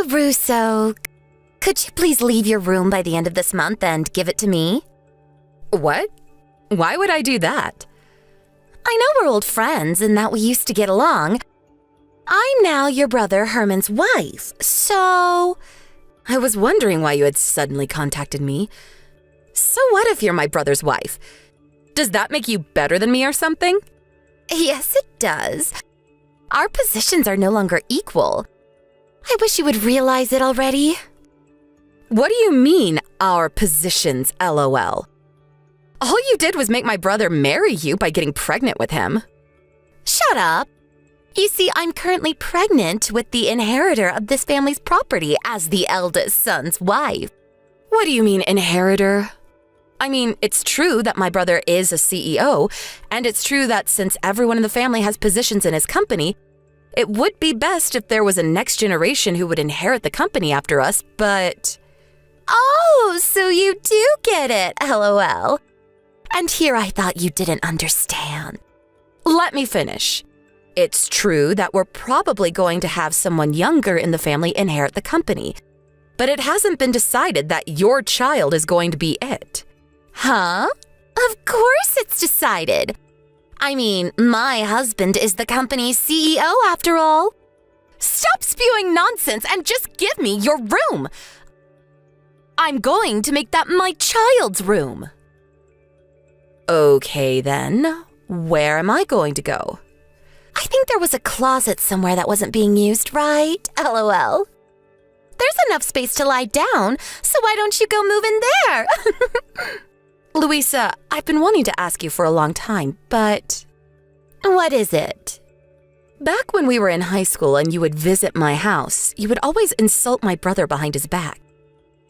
Russo, could you please leave your room by the end of this month and give it to me? What? Why would I do that? I know we're old friends and that we used to get along. I'm now your brother Herman's wife, so... I was wondering why you had suddenly contacted me. So what if you're my brother's wife? Does that make you better than me or something? Yes, it does. Our positions are no longer equal. I wish you would realize it already. What do you mean, our positions, LOL? All you did was make my brother marry you by getting pregnant with him. Shut up. You see, I'm currently pregnant with the inheritor of this family's property as the eldest son's wife. What do you mean, inheritor? I mean, it's true that my brother is a CEO, and it's true that since everyone in the family has positions in his company, it would be best if there was a next generation who would inherit the company after us, but... Oh, so you do get it, LOL. And here I thought you didn't understand. Let me finish. It's true that we're probably going to have someone younger in the family inherit the company, but it hasn't been decided that your child is going to be it. Huh? Of course it's decided. I mean, my husband is the company's CEO after all. Stop spewing nonsense and just give me your room. I'm going to make that my child's room. Okay then, where am I going to go? I think there was a closet somewhere that wasn't being used, right? LOL. There's enough space to lie down, so why don't you go move in there? Louisa, I've been wanting to ask you for a long time, but... What is it? Back when we were in high school and you would visit my house, you would always insult my brother behind his back,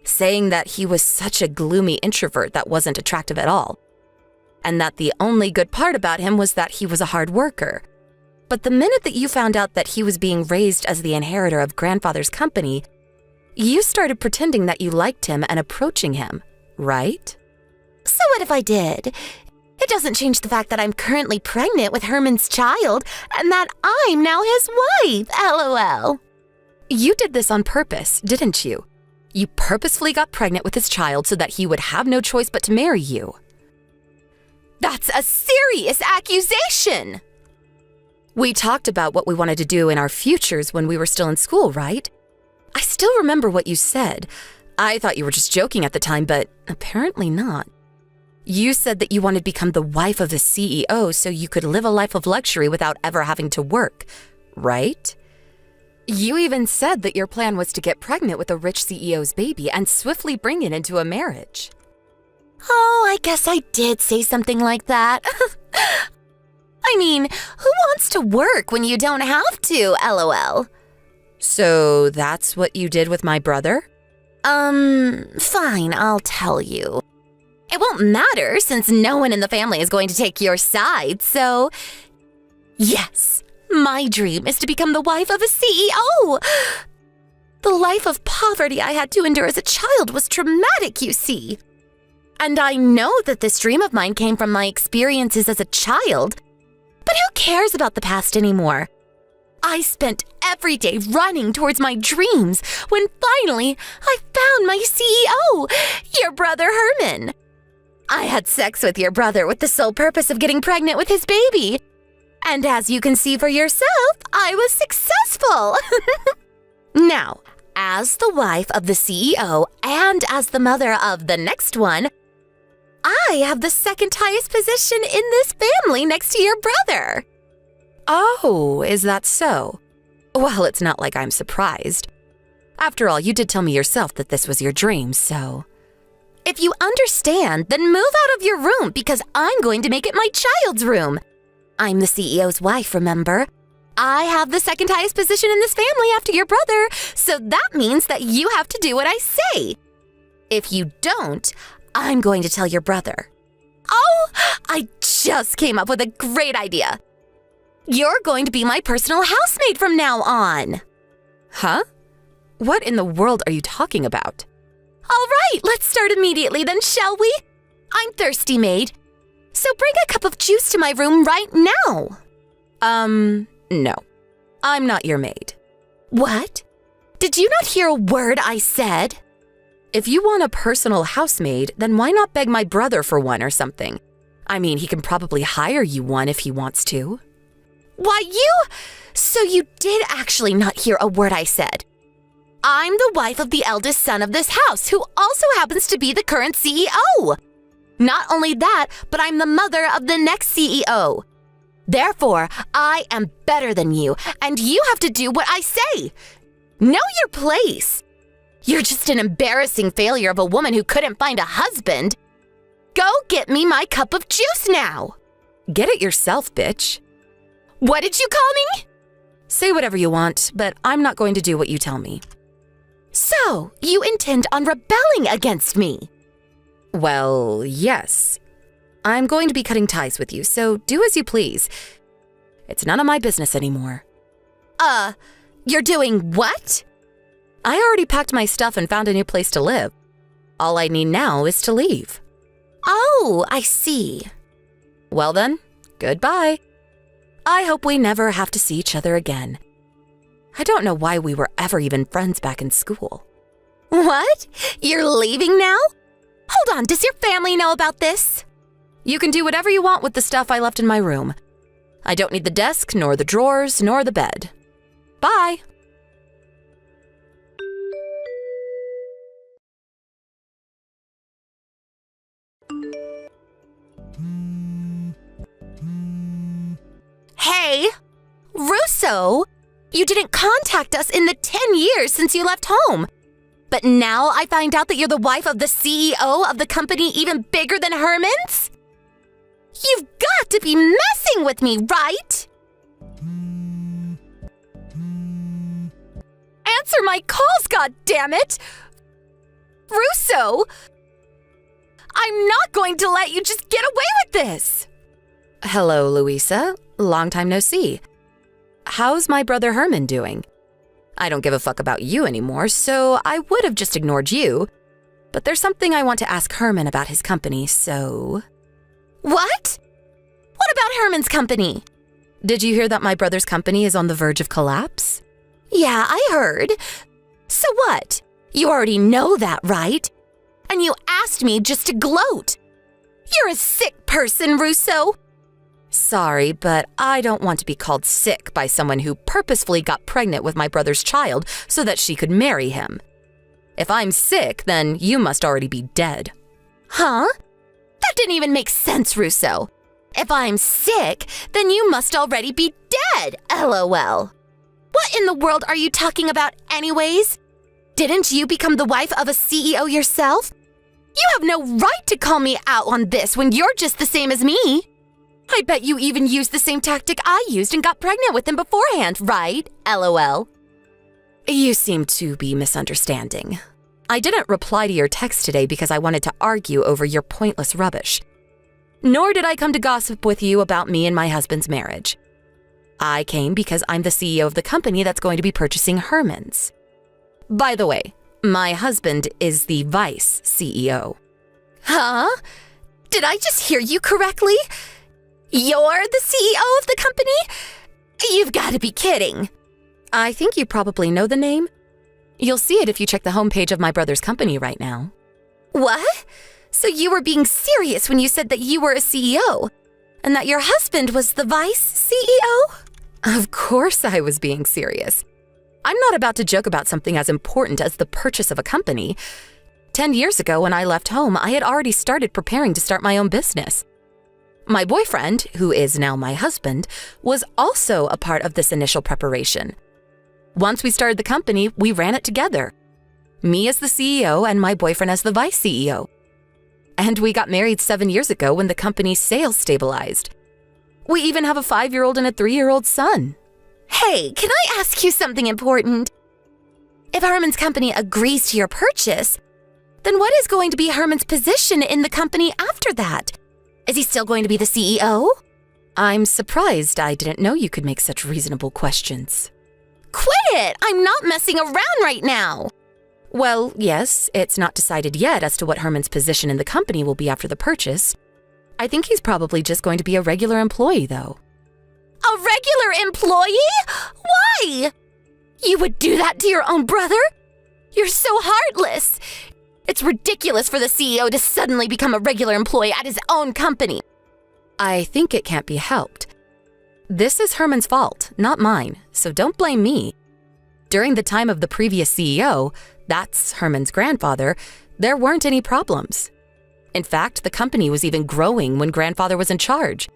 saying that he was such a gloomy introvert that wasn't attractive at all, and that the only good part about him was that he was a hard worker. But the minute that you found out that he was being raised as the inheritor of grandfather's company, you started pretending that you liked him and approaching him, right? So what if I did? It doesn't change the fact that I'm currently pregnant with Herman's child and that I'm now his wife, LOL. You did this on purpose, didn't you? You purposefully got pregnant with his child so that he would have no choice but to marry you. That's a serious accusation! We talked about what we wanted to do in our futures when we were still in school, right? I still remember what you said. I thought you were just joking at the time, but apparently not. You said that you wanted to become the wife of the CEO so you could live a life of luxury without ever having to work, right? You even said that your plan was to get pregnant with a rich CEO's baby and swiftly bring it into a marriage. Oh, I guess I did say something like that. I mean, who wants to work when you don't have to, LOL? So that's what you did with my brother? Fine, I'll tell you. It won't matter since no one in the family is going to take your side, so... Yes, my dream is to become the wife of a CEO. The life of poverty I had to endure as a child was traumatic, you see. And I know that this dream of mine came from my experiences as a child. But who cares about the past anymore? I spent every day running towards my dreams when finally I found my CEO, your brother Herman. I had sex with your brother with the sole purpose of getting pregnant with his baby. And as you can see for yourself, I was successful. Now, as the wife of the CEO and as the mother of the next one, I have the second highest position in this family next to your brother. Oh, is that so? Well, it's not like I'm surprised. After all, you did tell me yourself that this was your dream, so... If you understand, then move out of your room because I'm going to make it my child's room. I'm the CEO's wife, remember? I have the second highest position in this family after your brother, so that means that you have to do what I say. If you don't, I'm going to tell your brother. Oh, I just came up with a great idea. You're going to be my personal housemaid from now on. Huh? What in the world are you talking about? All right, let's start immediately then, shall we? I'm thirsty, maid. So bring a cup of juice to my room right now. No. I'm not your maid. What? Did you not hear a word I said? If you want a personal housemaid, then why not beg my brother for one or something? I mean, he can probably hire you one if he wants to. Why, So you did actually not hear a word I said. I'm the wife of the eldest son of this house, who also happens to be the current CEO. Not only that, but I'm the mother of the next CEO. Therefore, I am better than you, and you have to do what I say. Know your place. You're just an embarrassing failure of a woman who couldn't find a husband. Go get me my cup of juice now. Get it yourself, bitch. What did you call me? Say whatever you want, but I'm not going to do what you tell me. So, you intend on rebelling against me? Well, yes. I'm going to be cutting ties with you, so do as you please. It's none of my business anymore. You're doing what? I already packed my stuff and found a new place to live. All I need now is to leave. Oh, I see. Well then, goodbye. I hope we never have to see each other again. I don't know why we were ever even friends back in school. What? You're leaving now? Hold on, does your family know about this? You can do whatever you want with the stuff I left in my room. I don't need the desk, nor the drawers, nor the bed. Bye. Hey, Russo, you didn't contact us in the 10 years since you left home. But now I find out that you're the wife of the CEO of the company even bigger than Herman's? You've got to be messing with me, right? Answer my calls, goddammit! Russo! I'm not going to let you just get away with this! Hello, Louisa. Long time no see. How's my brother Herman doing? I don't give a fuck about you anymore, so I would have just ignored you. But there's something I want to ask Herman about his company, so... What? What about Herman's company? Did you hear that my brother's company is on the verge of collapse? Yeah, I heard. So what? You already know that, right? And you asked me just to gloat. You're a sick person, Russo. Sorry, but I don't want to be called sick by someone who purposefully got pregnant with my brother's child so that she could marry him. If I'm sick, then you must already be dead. Huh? That didn't even make sense, Russo. If I'm sick, then you must already be dead, LOL. What in the world are you talking about anyways? Didn't you become the wife of a CEO yourself? You have no right to call me out on this when you're just the same as me. I bet you even used the same tactic I used and got pregnant with him beforehand, right? LOL. You seem to be misunderstanding. I didn't reply to your text today because I wanted to argue over your pointless rubbish. Nor did I come to gossip with you about me and my husband's marriage. I came because I'm the CEO of the company that's going to be purchasing Herman's. By the way, my husband is the vice CEO. Huh? Did I just hear you correctly? You're the CEO of the company? You've got to be kidding. I think you probably know the name. You'll see it if you check the homepage of my brother's company right now. What? So you were being serious when you said that you were a CEO, and that your husband was the vice CEO? Of course I was being serious. I'm not about to joke about something as important as the purchase of a company. 10 years ago when I left home, I had already started preparing to start my own business. My boyfriend, who is now my husband, was also a part of this initial preparation. Once we started the company, we ran it together. Me as the CEO and my boyfriend as the vice CEO. And we got married 7 years ago when the company's sales stabilized. We even have a 5-year-old and a 3-year-old son. Hey, can I ask you something important? If Herman's company agrees to your purchase, then what is going to be Herman's position in the company after that? Is he still going to be the CEO? I'm surprised I didn't know you could make such reasonable questions. Quit it! I'm not messing around right now! Well, yes, it's not decided yet as to what Herman's position in the company will be after the purchase. I think he's probably just going to be a regular employee, though. A regular employee? Why? You would do that to your own brother? You're so heartless. It's ridiculous for the CEO to suddenly become a regular employee at his own company. I think it can't be helped. This is Herman's fault, not mine, so don't blame me. During the time of the previous CEO, that's Herman's grandfather, there weren't any problems. In fact, the company was even growing when grandfather was in charge.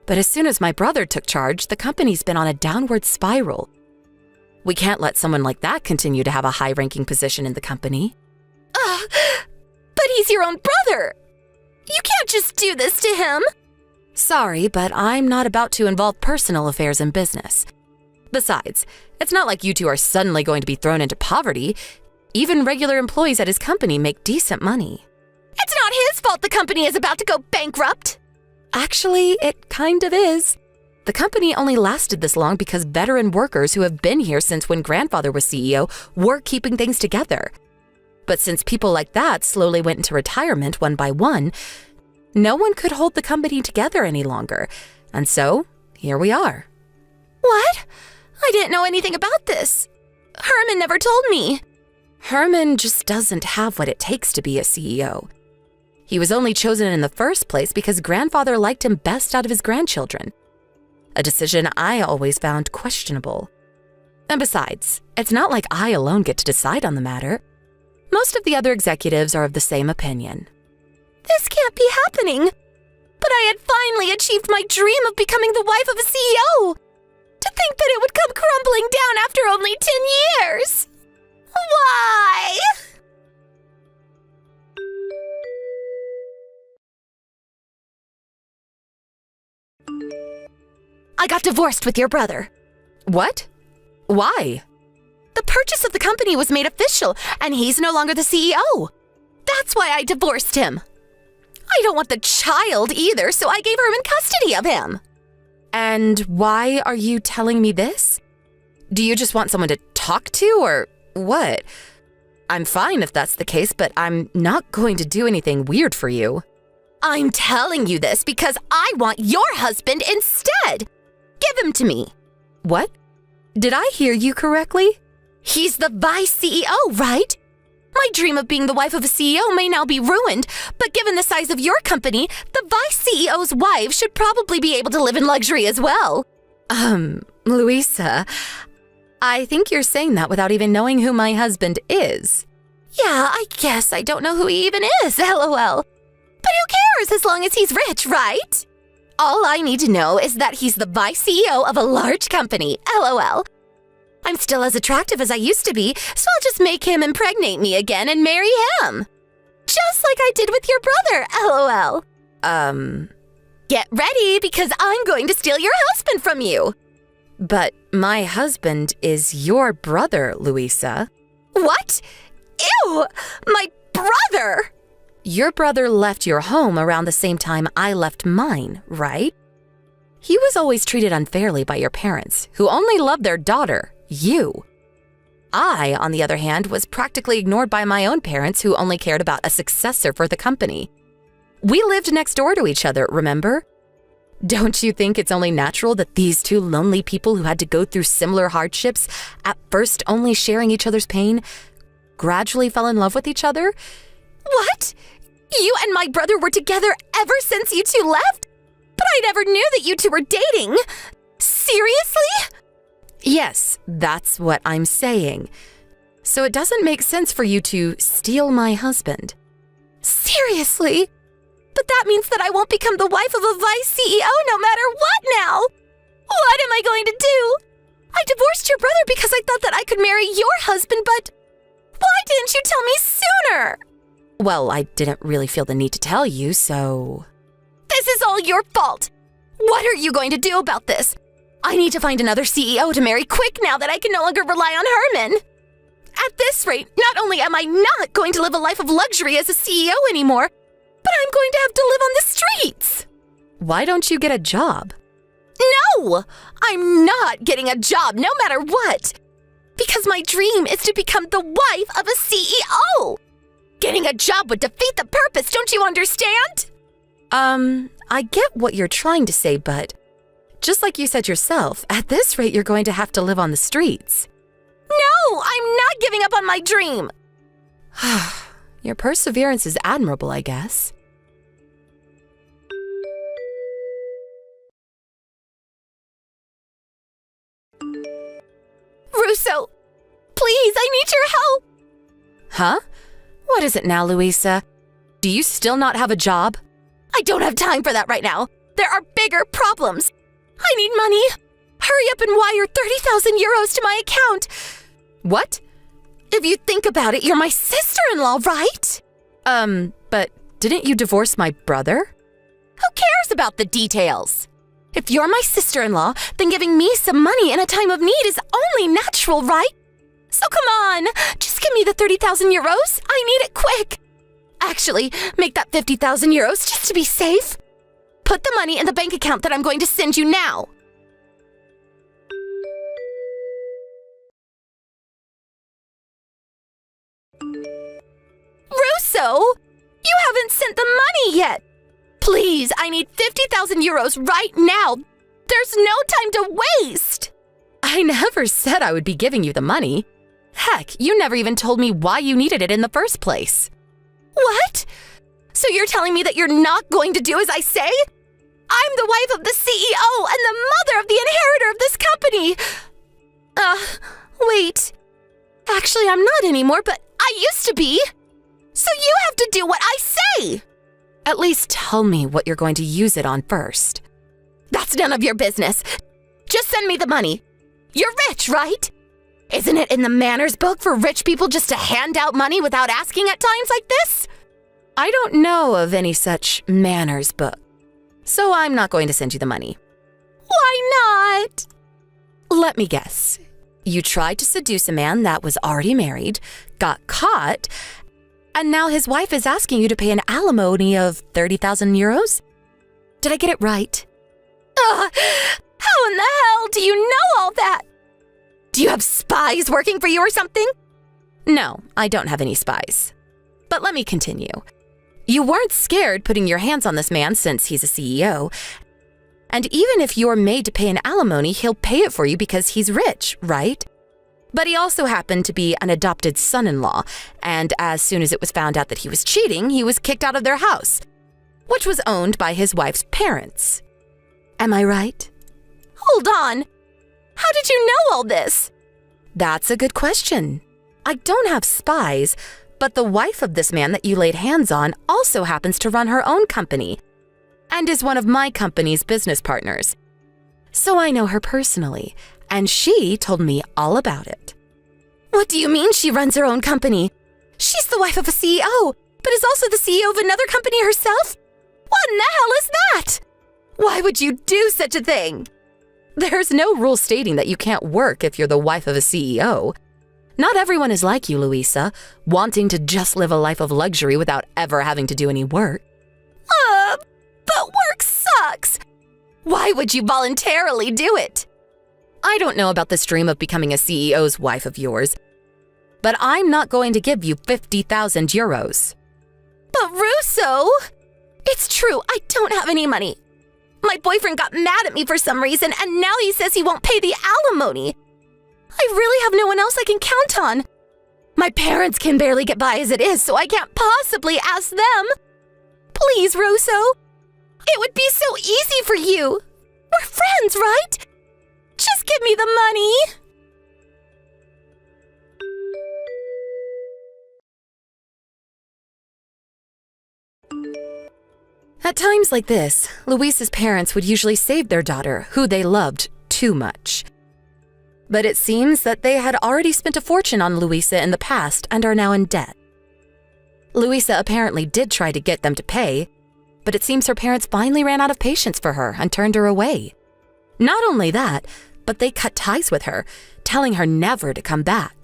But as soon as my brother took charge, the company's been on a downward spiral. We can't let someone like that continue to have a high-ranking position in the company. But he's your own brother. You can't just do this to him. Sorry, but I'm not about to involve personal affairs in business. Besides, it's not like you two are suddenly going to be thrown into poverty. Even regular employees at his company make decent money. It's not his fault the company is about to go bankrupt. Actually, it kind of is. The company only lasted this long because veteran workers who have been here since when grandfather was CEO were keeping things together. But since people like that slowly went into retirement one by one, no one could hold the company together any longer. And so, here we are. What? I didn't know anything about this. Herman never told me. Herman just doesn't have what it takes to be a CEO. He was only chosen in the first place because grandfather liked him best out of his grandchildren. A decision I always found questionable. And besides, it's not like I alone get to decide on the matter. Most of the other executives are of the same opinion. This can't be happening. But I had finally achieved my dream of becoming the wife of a CEO. To think that it would come crumbling down after only 10 years. Why? I got divorced with your brother. What? Why? The purchase of the company was made official, and he's no longer the CEO. That's why I divorced him. I don't want the child either, so I gave Herman custody of him. And why are you telling me this? Do you just want someone to talk to, or what? I'm fine if that's the case, but I'm not going to do anything weird for you. I'm telling you this because I want your husband instead. Give him to me. What? Did I hear you correctly? He's the vice CEO, right? My dream of being the wife of a CEO may now be ruined, but given the size of your company, the vice CEO's wife should probably be able to live in luxury as well. Louisa, I think you're saying that without even knowing who my husband is. Yeah, I guess I don't know who he even is, LOL. But who cares as long as he's rich, right? All I need to know is that he's the vice CEO of a large company, LOL. I'm still as attractive as I used to be, so I'll just make him impregnate me again and marry him. Just like I did with your brother, LOL. Get ready, because I'm going to steal your husband from you. But my husband is your brother, Louisa. What? Ew! My brother! Your brother left your home around the same time I left mine, right? He was always treated unfairly by your parents, who only loved their daughter, you. I, on the other hand, was practically ignored by my own parents, who only cared about a successor for the company. We lived next door to each other, remember? Don't you think it's only natural that these two lonely people who had to go through similar hardships, at first only sharing each other's pain, gradually fell in love with each other? What? You and my brother were together ever since you two left? But I never knew that you two were dating. Seriously? Yes, that's what I'm saying. So it doesn't make sense for you to steal my husband. Seriously? But that means that I won't become the wife of a vice CEO no matter what now. What am I going to do? I divorced your brother because I thought that I could marry your husband, but why didn't you tell me sooner? Well, I didn't really feel the need to tell you, so... This is all your fault. What are you going to do about this? I need to find another CEO to marry quick now that I can no longer rely on Herman. At this rate, not only am I not going to live a life of luxury as a CEO anymore, but I'm going to have to live on the streets. Why don't you get a job? No! I'm not getting a job no matter what. Because my dream is to become the wife of a CEO. Getting a job would defeat the purpose, don't you understand? I get what you're trying to say, but just like you said yourself, at this rate you're going to have to live on the streets. giving up on my dream. Your perseverance is admirable, I guess. Russo, please, I need your help. Huh? What is it now, Louisa? Do you still not have a job? I don't have time for that right now. There are bigger problems. I need money. Hurry up and wire 30,000 euros to my account. What? If you think about it, you're my sister-in-law, right? But didn't you divorce my brother? Who cares about the details? If you're my sister-in-law, then giving me some money in a time of need is only natural, right? So come on, just give me the 30,000 euros. I need it quick. Actually, make that 50,000 euros just to be safe. Put the money in the bank account that I'm going to send you now. Russo, you haven't sent the money yet. Please, I need 50,000 euros right now. There's no time to waste. I never said I would be giving you the money. Heck, you never even told me why you needed it in the first place. What? So you're telling me that you're not going to do as I say? I'm the wife of the CEO and the mother of the inheritor of this company. Wait. Actually, I'm not anymore, but I used to be. So you have to do what I say. At least tell me what you're going to use it on first. That's none of your business. Just send me the money. You're rich, right? Isn't it in the manners book for rich people just to hand out money without asking at times like this? I don't know of any such manners book, so I'm not going to send you the money. Why not? Let me guess. You tried to seduce a man that was already married, got caught, and now his wife is asking you to pay an alimony of 30,000 euros? Did I get it right? How in the hell do you know all that? Do you have spies working for you or something? No, I don't have any spies. But let me continue. You weren't scared putting your hands on this man since he's a CEO. And even if you're made to pay an alimony, he'll pay it for you because he's rich, right? But he also happened to be an adopted son-in-law, and as soon as it was found out that he was cheating, he was kicked out of their house, which was owned by his wife's parents. Am I right? Hold on. How did you know all this? That's a good question. I don't have spies, but the wife of this man that you laid hands on also happens to run her own company and is one of my company's business partners. So I know her personally, and she told me all about it. What do you mean she runs her own company? She's the wife of a CEO, but is also the CEO of another company herself? What in the hell is that? Why would you do such a thing? There's no rule stating that you can't work if you're the wife of a CEO. Not everyone is like you, Louisa, wanting to just live a life of luxury without ever having to do any work. But work sucks. Why would you voluntarily do it? I don't know about this dream of becoming a CEO's wife of yours, but I'm not going to give you 50,000 euros. But Russo, it's true, I don't have any money. My boyfriend got mad at me for some reason, and now he says he won't pay the alimony. I really have no one else I can count on. My parents can barely get by as it is, so I can't possibly ask them. Please, Russo. It would be so easy for you. We're friends, right? Just give me the money. At times like this, Luisa's parents would usually save their daughter, who they loved too much. But it seems that they had already spent a fortune on Luisa in the past and are now in debt. Luisa apparently did try to get them to pay, but it seems her parents finally ran out of patience for her and turned her away. Not only that, but they cut ties with her, telling her never to come back.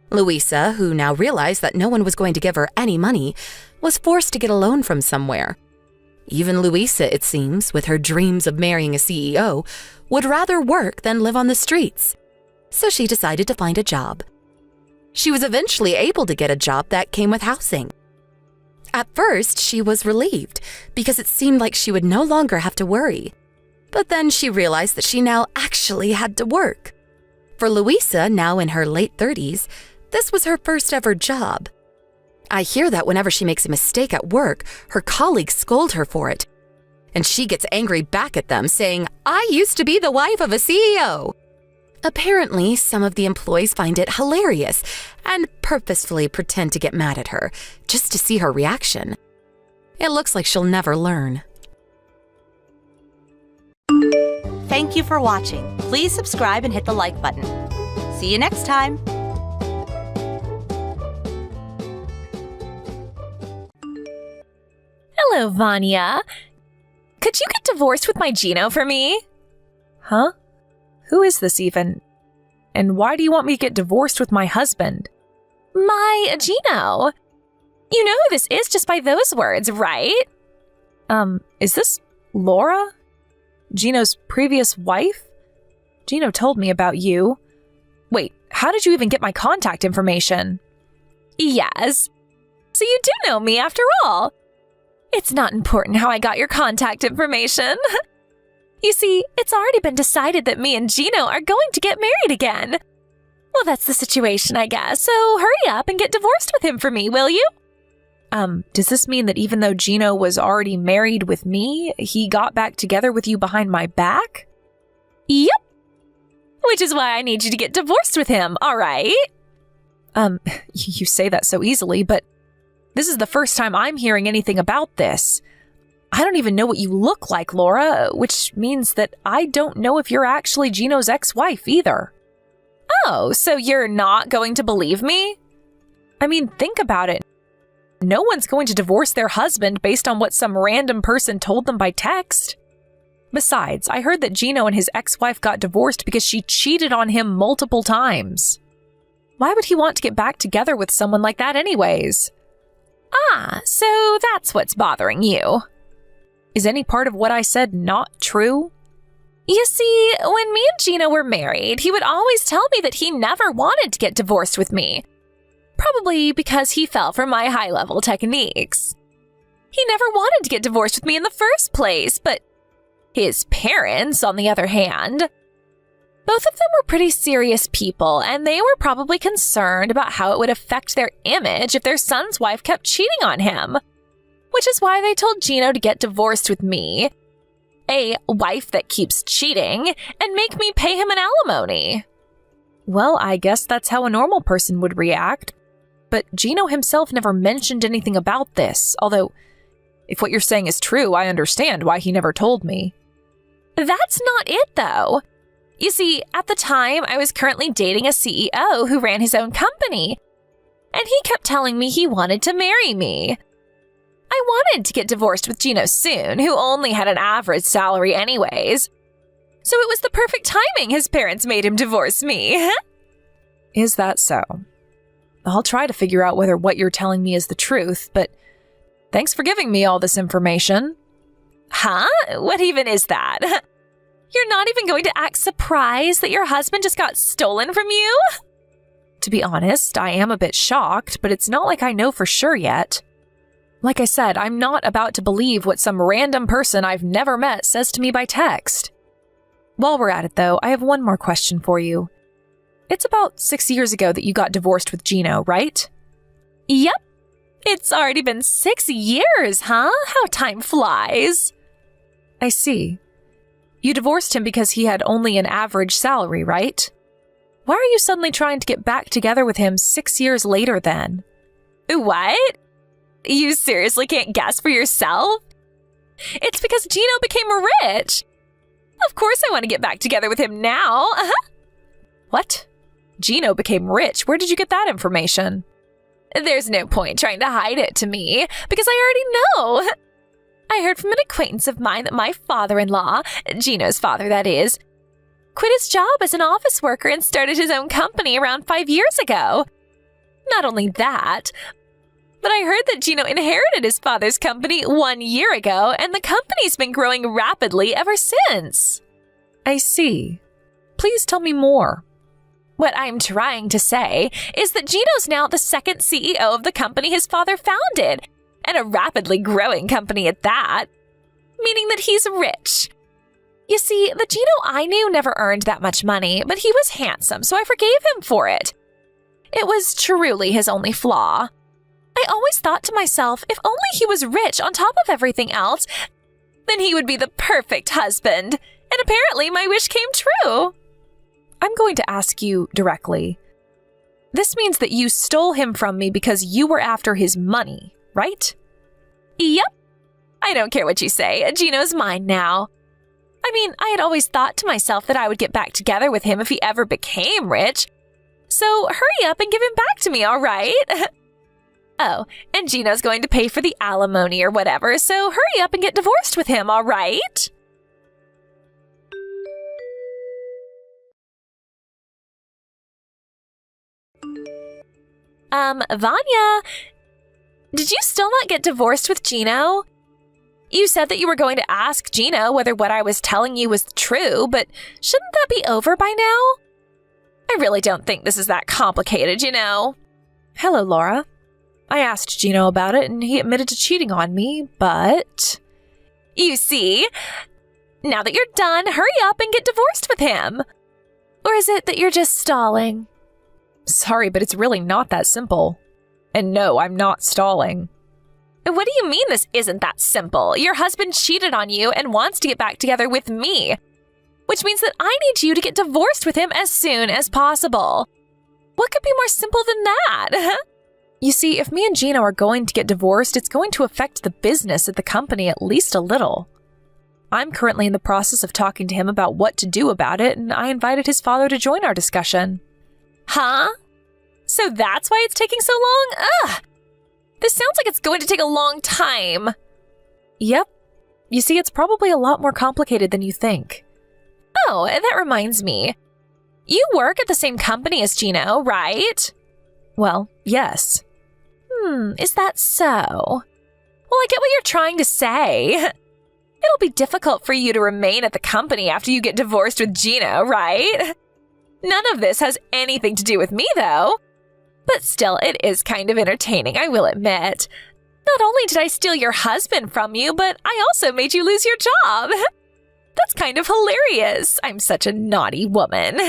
Luisa, who now realized that no one was going to give her any money, was forced to get a loan from somewhere. Even Luisa, it seems, with her dreams of marrying a CEO, would rather work than live on the streets. So she decided to find a job. She was eventually able to get a job that came with housing. At first, she was relieved because it seemed like she would no longer have to worry. But then she realized that she now actually had to work. For Luisa, now in her late 30s, This was her first ever job. I hear that whenever she makes a mistake at work, her colleagues scold her for it. And she gets angry back at them, saying, "I used to be the wife of a CEO." Apparently, some of the employees find it hilarious and purposefully pretend to get mad at her, just to see her reaction. It looks like she'll never learn. Thank you for watching. Please subscribe and hit the like button. See you next time. Hello, Vanya. Could you get divorced with my Gino for me? Huh? Who is this even? And why do you want me to get divorced with my husband? My Gino. You know who this is just by those words, right? Is this Laura? Gino's previous wife? Gino told me about you. Wait, how did you even get my contact information? Yes. So you do know me after all. It's not important how I got your contact information. You see, it's already been decided that me and Gino are going to get married again. Well, that's the situation, I guess, so hurry up and get divorced with him for me, will you? Does this mean that even though Gino was already married with me, he got back together with you behind my back? Yep. Which is why I need you to get divorced with him, all right? You say that so easily, but this is the first time I'm hearing anything about this. I don't even know what you look like, Laura, which means that I don't know if you're actually Gino's ex-wife either. Oh, so you're not going to believe me? I mean, think about it. No one's going to divorce their husband based on what some random person told them by text. Besides, I heard that Gino and his ex-wife got divorced because she cheated on him multiple times. Why would he want to get back together with someone like that anyways? Ah, so that's what's bothering you. Is any part of what I said not true? You see, when me and Gino were married, he would always tell me that he never wanted to get divorced with me. Probably because he fell for my high-level techniques. He never wanted to get divorced with me in the first place, but his parents, on the other hand, both of them were pretty serious people, and they were probably concerned about how it would affect their image if their son's wife kept cheating on him. Which is why they told Gino to get divorced with me, a wife that keeps cheating, and make me pay him an alimony. Well, I guess that's how a normal person would react. But Gino himself never mentioned anything about this, although, if what you're saying is true, I understand why he never told me. That's not it, though. You see, at the time, I was currently dating a CEO who ran his own company, and he kept telling me he wanted to marry me. I wanted to get divorced with Gino soon, who only had an average salary anyways. So it was the perfect timing his parents made him divorce me. Is that so? I'll try to figure out whether what you're telling me is the truth, but thanks for giving me all this information. Huh? What even is that? You're not even going to act surprised that your husband just got stolen from you? To be honest, I am a bit shocked, but it's not like I know for sure yet. Like I said, I'm not about to believe what some random person I've never met says to me by text. While we're at it, though, I have one more question for you. It's about 6 years ago that you got divorced with Gino, right? Yep. It's already been 6 years, huh? How time flies. I see. You divorced him because he had only an average salary, right? Why are you suddenly trying to get back together with him 6 years later then? What? You seriously can't guess for yourself? It's because Gino became rich. Of course I want to get back together with him now. What? Gino became rich? Where did you get that information? There's no point trying to hide it to me, because I already know. I heard from an acquaintance of mine that my father-in-law, Gino's father that is, quit his job as an office worker and started his own company around 5 years ago. Not only that, but I heard that Gino inherited his father's company 1 year ago, and the company's been growing rapidly ever since. I see. Please tell me more. What I'm trying to say is that Gino's now the second CEO of the company his father founded, and a rapidly growing company at that, meaning that he's rich. You see, the Gino I knew never earned that much money, but he was handsome, so I forgave him for it. It was truly his only flaw. I always thought to myself, if only he was rich on top of everything else, then he would be the perfect husband. And apparently my wish came true. I'm going to ask you directly. This means that you stole him from me because you were after his money, right? Yep. I don't care what you say. Gino's mine now. I mean, I had always thought to myself that I would get back together with him if he ever became rich. So hurry up and give him back to me, all right? Oh, and Gino's going to pay for the alimony or whatever, so hurry up and get divorced with him, all right? Vanya, did you still not get divorced with Gino? You said that you were going to ask Gino whether what I was telling you was true, but shouldn't that be over by now? I really don't think this is that complicated, you know. Hello, Laura. I asked Gino about it and he admitted to cheating on me, but... You see? Now that you're done, hurry up and get divorced with him. Or is it that you're just stalling? Sorry, but it's really not that simple. And no, I'm not stalling. What do you mean this isn't that simple? Your husband cheated on you and wants to get back together with me. Which means that I need you to get divorced with him as soon as possible. What could be more simple than that? You see, if me and Gino are going to get divorced, it's going to affect the business at the company at least a little. I'm currently in the process of talking to him about what to do about it, and I invited his father to join our discussion. Huh? So that's why it's taking so long? Ugh! This sounds like it's going to take a long time. Yep. You see, it's probably a lot more complicated than you think. Oh, that reminds me. You work at the same company as Gino, right? Well, yes. Is that so? Well, I get what you're trying to say. It'll be difficult for you to remain at the company after you get divorced with Gino, right? None of this has anything to do with me, though. But still, it is kind of entertaining, I will admit. Not only did I steal your husband from you, but I also made you lose your job. That's kind of hilarious. I'm such a naughty woman.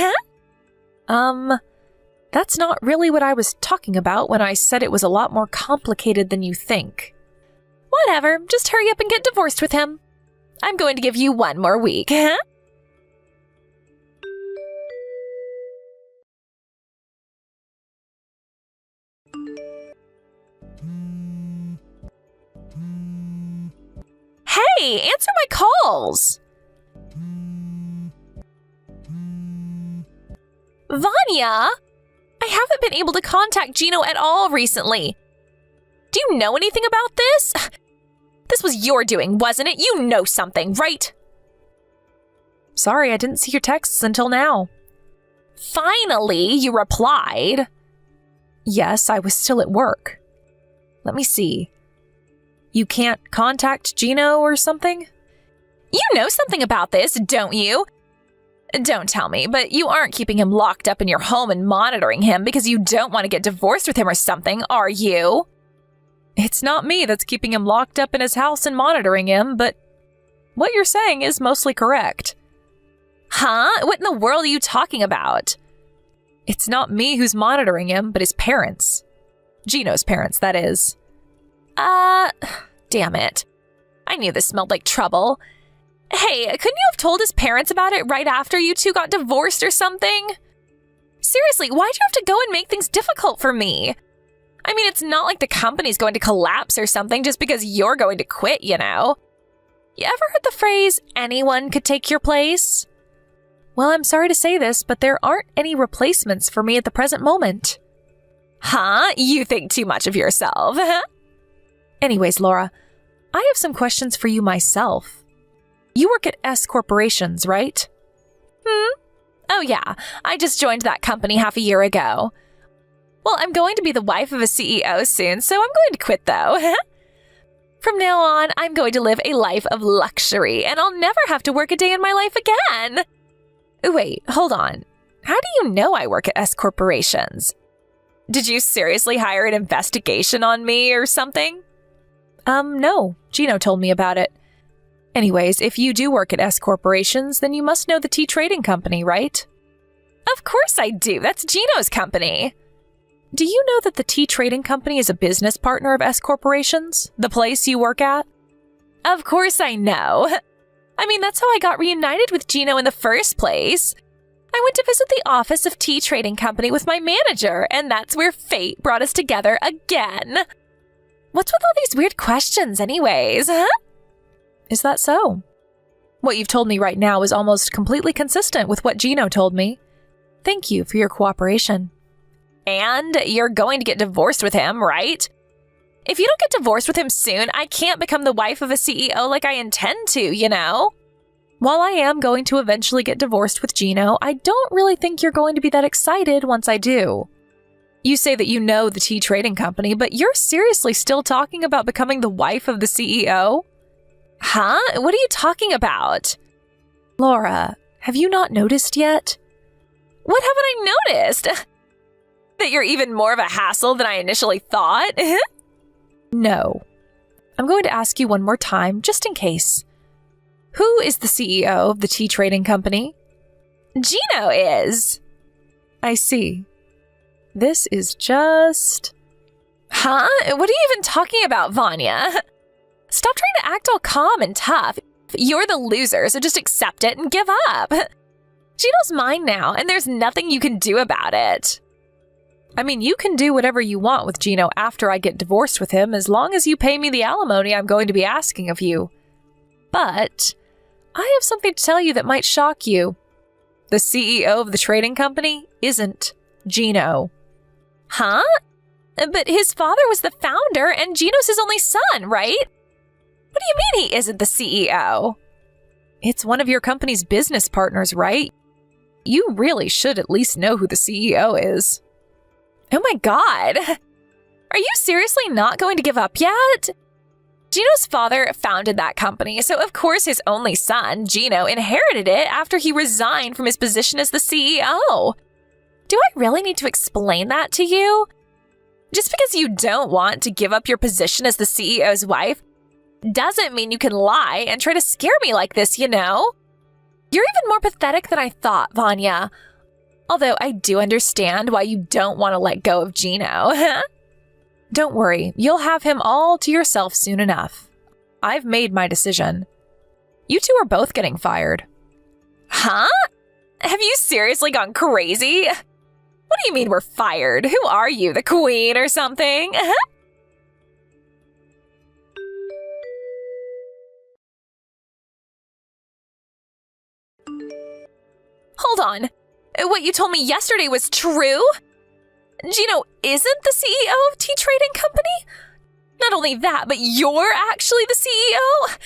That's not really what I was talking about when I said it was a lot more complicated than you think. Whatever, just hurry up and get divorced with him. I'm going to give you one more week, huh? Hey, answer my calls! Vanya! I haven't been able to contact Gino at all recently. Do you know anything about this? This was your doing, wasn't it? You know something, right? Sorry, I didn't see your texts until now. Finally, you replied. Yes, I was still at work. Let me see. You can't contact Gino or something? You know something about this, don't you? Don't tell me, but you aren't keeping him locked up in your home and monitoring him because you don't want to get divorced with him or something, are you? It's not me that's keeping him locked up in his house and monitoring him, but what you're saying is mostly correct. Huh? What in the world are you talking about? It's not me who's monitoring him, but his parents. Gino's parents, that is. Damn it. I knew this smelled like trouble. Hey, couldn't you have told his parents about it right after you two got divorced or something? Seriously, why'd you have to go and make things difficult for me? I mean, it's not like the company's going to collapse or something just because you're going to quit, you know? You ever heard the phrase, anyone could take your place? Well, I'm sorry to say this, but there aren't any replacements for me at the present moment. Huh? You think too much of yourself. Anyways, Laura, I have some questions for you myself. You work at S Corporations, right? Oh yeah, I just joined that company half a year ago. Well, I'm going to be the wife of a CEO soon, so I'm going to quit though. From now on, I'm going to live a life of luxury, and I'll never have to work a day in my life again. Wait, hold on. How do you know I work at S Corporations? Did you seriously hire an investigation on me or something? No. Gino told me about it. Anyways, if you do work at S Corporations, then you must know the tea trading company, right? Of course I do. That's Gino's company. do you know that the tea trading company is a business partner of S Corporation's, the place you work at? Of course I know. I mean, that's how I got reunited with Gino in the first place. I went to visit the office of Tea Trading Company with my manager, and that's where fate brought us together again. What's with all these weird questions anyways, huh? Is that so? What you've told me right now is almost completely consistent with what Gino told me. Thank you for your cooperation. And you're going to get divorced with him, right? If you don't get divorced with him soon, I can't become the wife of a CEO like I intend to, you know? While I am going to eventually get divorced with Gino, I don't really think you're going to be that excited once I do. You say that you know the tea trading company, but you're seriously still talking about becoming the wife of the CEO? Huh? What are you talking about? Laura, have you not noticed yet? What haven't I noticed? That you're even more of a hassle than I initially thought? No. I'm going to ask you one more time, just in case. Who is the CEO of the tea trading company? Gino is. I see. This is just... Huh? What are you even talking about, Vanya? Stop trying to act all calm and tough. You're the loser, so just accept it and give up. Gino's mine now, and there's nothing you can do about it. I mean, you can do whatever you want with Gino after I get divorced with him, as long as you pay me the alimony I'm going to be asking of you. But I have something to tell you that might shock you. The CEO of the trading company isn't Gino. Huh? But his father was the founder, and Gino's his only son, right? What do you mean he isn't the CEO? It's one of your company's business partners, right? You really should at least know who the CEO is. Oh my god! Are you seriously not going to give up yet? Gino's father founded that company, so of course his only son, Gino, inherited it after he resigned from his position as the CEO. Do I really need to explain that to you? Just because you don't want to give up your position as the CEO's wife doesn't mean you can lie and try to scare me like this, you know? You're even more pathetic than I thought, Vanya. Although I do understand why you don't want to let go of Gino. Don't worry, you'll have him all to yourself soon enough. I've made my decision. You two are both getting fired. Huh? Have you seriously gone crazy? What do you mean we're fired? Who are you, the queen or something? Hold on. What you told me yesterday was true? Gino isn't the CEO of Tea Trading Company? Not only that, but you're actually the CEO?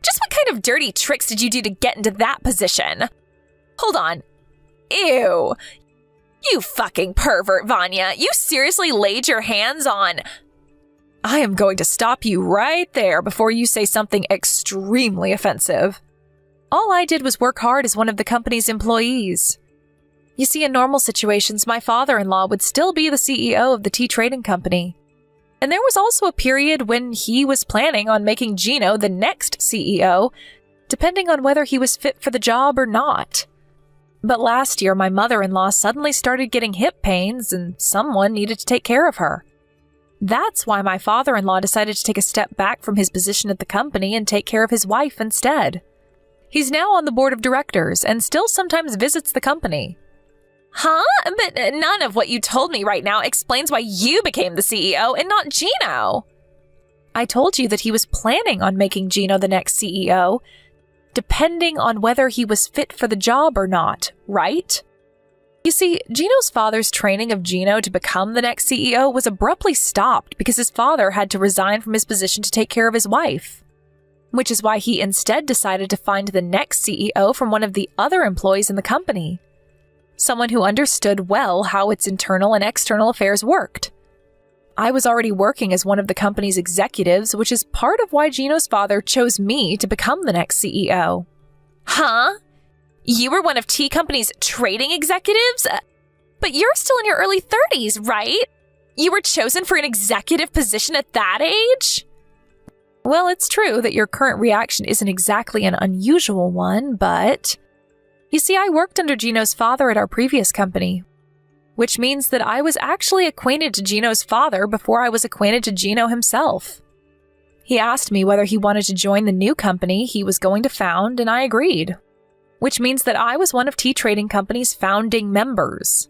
Just what kind of dirty tricks did you do to get into that position? Hold on. Ew. You fucking pervert, Vanya. You seriously laid your hands on... I am going to stop you right there before you say something extremely offensive. All I did was work hard as one of the company's employees. You see, in normal situations, my father-in-law would still be the CEO of the tea trading company. And there was also a period when he was planning on making Gino the next CEO, depending on whether he was fit for the job or not. But last year, my mother-in-law suddenly started getting hip pains and someone needed to take care of her. That's why my father-in-law decided to take a step back from his position at the company and take care of his wife instead. He's now on the board of directors and still sometimes visits the company. Huh? But none of what you told me right now explains why you became the CEO and not Gino. I told you that he was planning on making Gino the next CEO, depending on whether he was fit for the job or not, right? You see, Gino's father's training of Gino to become the next CEO was abruptly stopped because his father had to resign from his position to take care of his wife. Which is why he instead decided to find the next CEO from one of the other employees in the company. Someone who understood well how its internal and external affairs worked. I was already working as one of the company's executives, which is part of why Gino's father chose me to become the next CEO. Huh? You were one of Tea Company's trading executives? But you're still in your early 30s, right? You were chosen for an executive position at that age? Well, it's true that your current reaction isn't exactly an unusual one, but... You see, I worked under Gino's father at our previous company. which means that I was actually acquainted to Gino's father before I was acquainted to Gino himself. He asked me whether he wanted to join the new company he was going to found, and I agreed, which means that I was one of Tea Trading Company's founding members.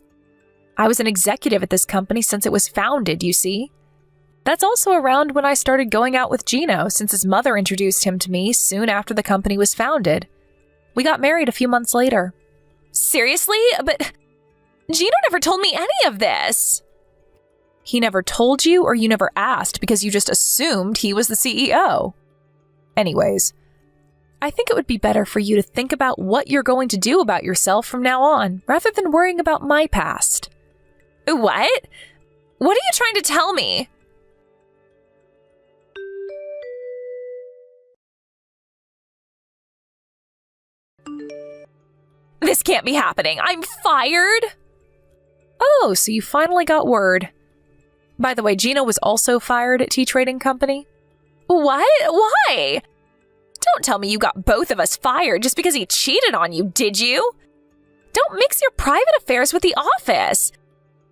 I was an executive at this company since it was founded, you see. That's also around when I started going out with Gino, since his mother introduced him to me soon after the company was founded. We got married a few months later. Seriously? But Gino never told me any of this. He never told you, or you never asked because you just assumed he was the CEO. Anyways, I think it would be better for you to think about what you're going to do about yourself from now on, rather than worrying about my past. What? What are you trying to tell me? This can't be happening. I'm fired? Oh, so you finally got word. By the way, Gino was also fired at Tea Trading Company. What? Why? Don't tell me you got both of us fired just because he cheated on you, did you? Don't mix your private affairs with the office.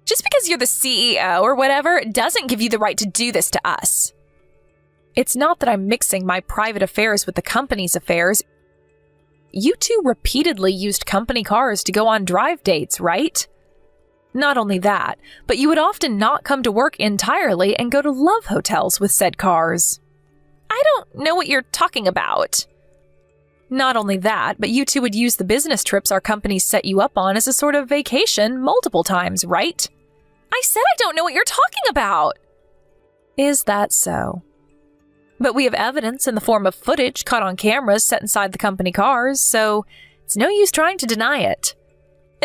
Just because you're the CEO or whatever doesn't give you the right to do this to us. It's not that I'm mixing my private affairs with the company's affairs. You two repeatedly used company cars to go on drive dates, right? Not only that, but you would often not come to work entirely and go to love hotels with said cars. I don't know what you're talking about. Not only that, but you two would use the business trips our company set you up on as a sort of vacation multiple times, right? I said I don't know what you're talking about. Is that so? But we have evidence in the form of footage caught on cameras set inside the company cars, so it's no use trying to deny it.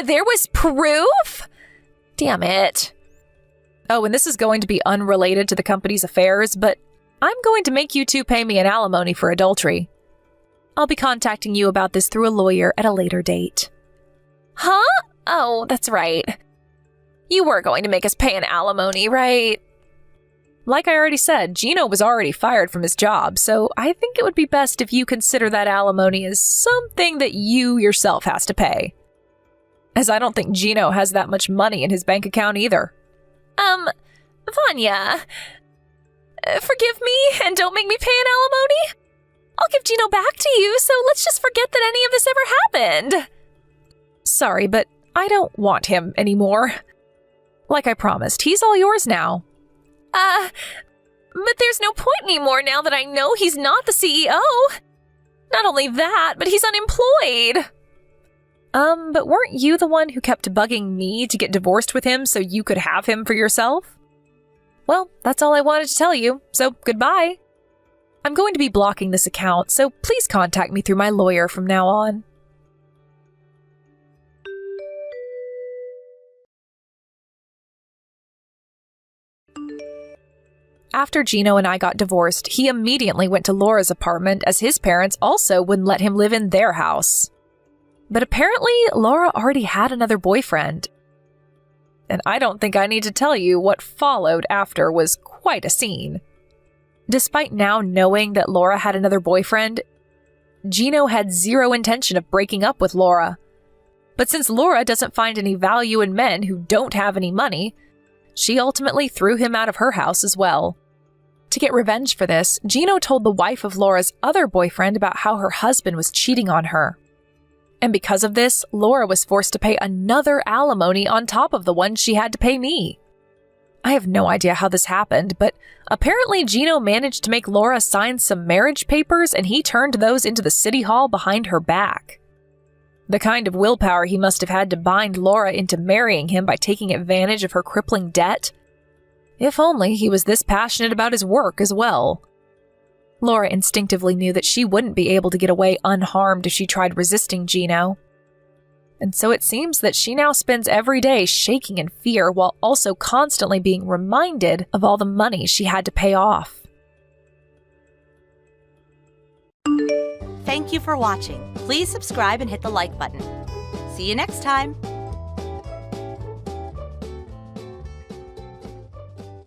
There was proof? Damn it. Oh, and this is going to be unrelated to the company's affairs, but I'm going to make you two pay me an alimony for adultery. I'll be contacting you about this through a lawyer at a later date. Huh? Oh, that's right. You were going to make us pay an alimony, right? Like I already said, Gino was already fired from his job, so I think it would be best if you consider that alimony as something that you yourself has to pay. As I don't think Gino has that much money in his bank account either. Vanya, forgive me and don't make me pay an alimony. I'll give Gino back to you, so let's just forget that any of this ever happened. Sorry, but I don't want him anymore. Like I promised, he's all yours now. But there's no point anymore now that I know he's not the CEO. Not only that, but he's unemployed. But weren't you the one who kept bugging me to get divorced with him so you could have him for yourself? Well, that's all I wanted to tell you, so goodbye. I'm going to be blocking this account, so please contact me through my lawyer from now on. After Gino and I got divorced, he immediately went to Laura's apartment as his parents also wouldn't let him live in their house. But apparently, Laura already had another boyfriend. And I don't think I need to tell you what followed after was quite a scene. Despite now knowing that Laura had another boyfriend, Gino had zero intention of breaking up with Laura. But since Laura doesn't find any value in men who don't have any money, she ultimately threw him out of her house as well. To get revenge for this, Gino told the wife of Laura's other boyfriend about how her husband was cheating on her. And because of this, Laura was forced to pay another alimony on top of the one she had to pay me. I have no idea how this happened, but apparently Gino managed to make Laura sign some marriage papers and he turned those into the city hall behind her back. The kind of willpower he must have had to bind Laura into marrying him by taking advantage of her crippling debt. If only he was this passionate about his work as well. Laura instinctively knew that she wouldn't be able to get away unharmed if she tried resisting Gino. And so it seems that she now spends every day shaking in fear while also constantly being reminded of all the money she had to pay off. Thank you for watching. Please subscribe and hit the like button. See you next time.